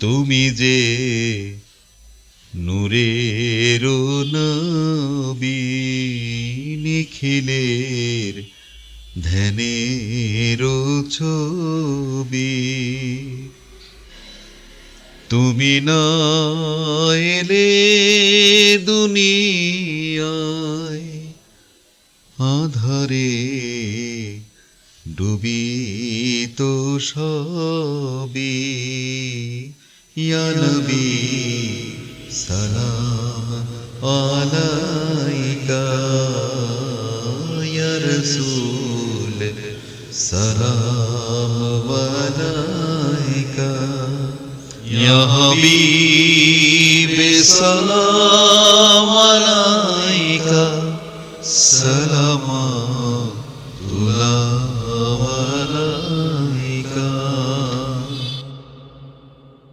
তুমি যে নূরের নবী, নিখিলের ধ্যানের ছবি। তুমি না এলে দুনিয়ায় আধারে ডুবিত সবই। ইয়া নবী সালাম আলাইকা, ইয়া রাসূল সালাম আলাইকা, ইয়া হাবিব সালাম আলাইকা।